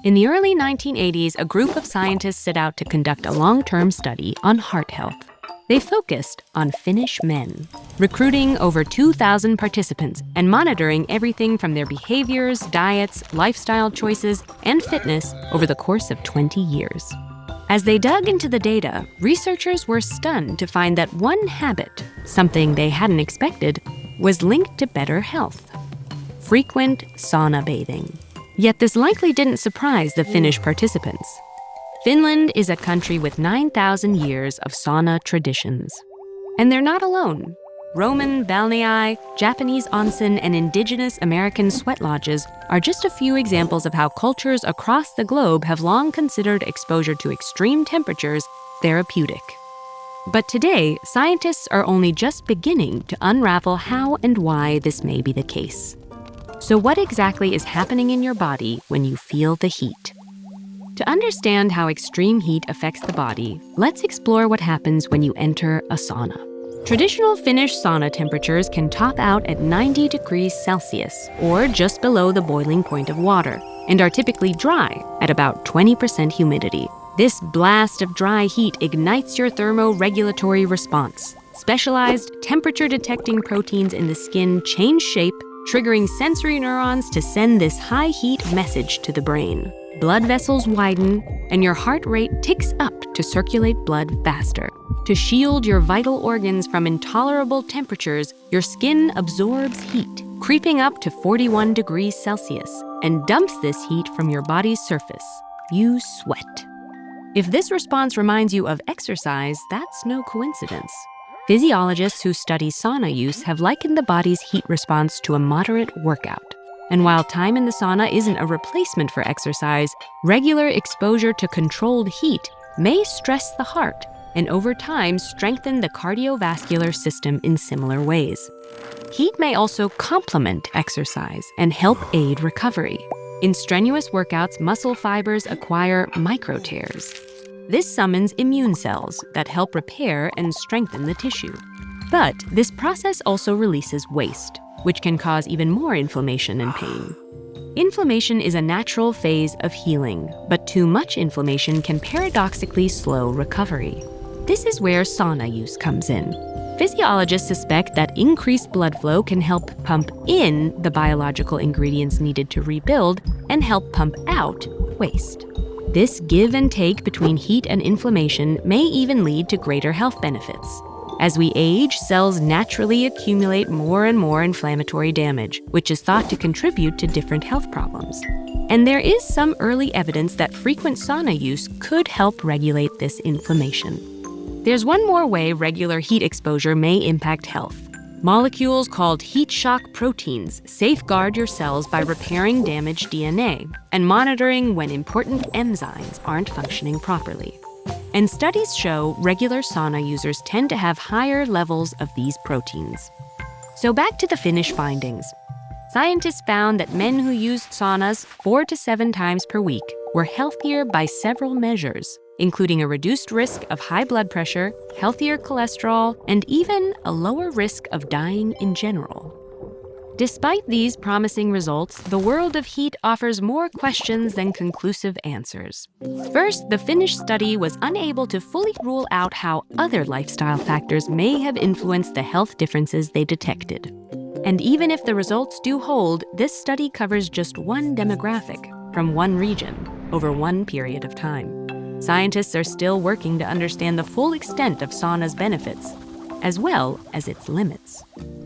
In the early 1980s, a group of scientists set out to conduct a long-term study on heart health. They focused on Finnish men, recruiting over 2,000 participants and monitoring everything from their behaviors, diets, lifestyle choices, and fitness over the course of 20 years. As they dug into the data, researchers were stunned to find that one habit, something they hadn't expected, was linked to better health: frequent sauna bathing. Yet this likely didn't surprise the Finnish participants. Finland is a country with 9,000 years of sauna traditions. And they're not alone. Roman balnei, Japanese onsen, and indigenous American sweat lodges are just a few examples of how cultures across the globe have long considered exposure to extreme temperatures therapeutic. But today, scientists are only just beginning to unravel how and why this may be the case. So what exactly is happening in your body when you feel the heat? To understand how extreme heat affects the body, let's explore what happens when you enter a sauna. Traditional Finnish sauna temperatures can top out at 90 degrees Celsius, or just below the boiling point of water, and are typically dry at about 20% humidity. This blast of dry heat ignites your thermoregulatory response. Specialized temperature-detecting proteins in the skin change shape, triggering sensory neurons to send this high heat message to the brain. Blood vessels widen, and your heart rate ticks up to circulate blood faster. To shield your vital organs from intolerable temperatures, your skin absorbs heat, creeping up to 41 degrees Celsius, and dumps this heat from your body's surface. You sweat. If this response reminds you of exercise, that's no coincidence. Physiologists who study sauna use have likened the body's heat response to a moderate workout. And while time in the sauna isn't a replacement for exercise, regular exposure to controlled heat may stress the heart and over time strengthen the cardiovascular system in similar ways. Heat may also complement exercise and help aid recovery. In strenuous workouts, muscle fibers acquire microtears. This summons immune cells that help repair and strengthen the tissue. But this process also releases waste, which can cause even more inflammation and pain. Inflammation is a natural phase of healing, but too much inflammation can paradoxically slow recovery. This is where sauna use comes in. Physiologists suspect that increased blood flow can help pump in the biological ingredients needed to rebuild and help pump out waste. This give and take between heat and inflammation may even lead to greater health benefits. As we age, cells naturally accumulate more and more inflammatory damage, which is thought to contribute to different health problems. And there is some early evidence that frequent sauna use could help regulate this inflammation. There's one more way regular heat exposure may impact health. Molecules called heat shock proteins safeguard your cells by repairing damaged DNA and monitoring when important enzymes aren't functioning properly. And studies show regular sauna users tend to have higher levels of these proteins. So back to the Finnish findings. Scientists found that men who used saunas 4 to 7 times per week were healthier by several measures, including a reduced risk of high blood pressure, healthier cholesterol, and even a lower risk of dying in general. Despite these promising results, the world of heat offers more questions than conclusive answers. First, the Finnish study was unable to fully rule out how other lifestyle factors may have influenced the health differences they detected. And even if the results do hold, this study covers just one demographic from one region over one period of time. Scientists are still working to understand the full extent of sauna's benefits, as well as its limits.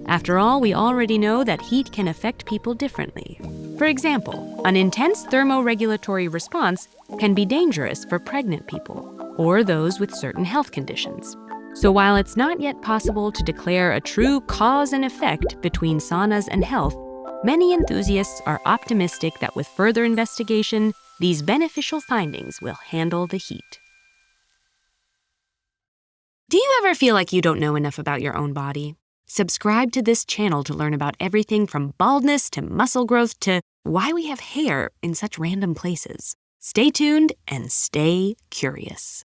After all, we already know that heat can affect people differently. For example, an intense thermoregulatory response can be dangerous for pregnant people or those with certain health conditions. So while it's not yet possible to declare a true cause and effect between saunas and health, many enthusiasts are optimistic that with further investigation, these beneficial findings will handle the heat. Do you ever feel like you don't know enough about your own body? Subscribe to this channel to learn about everything from baldness to muscle growth to why we have hair in such random places. Stay tuned and stay curious.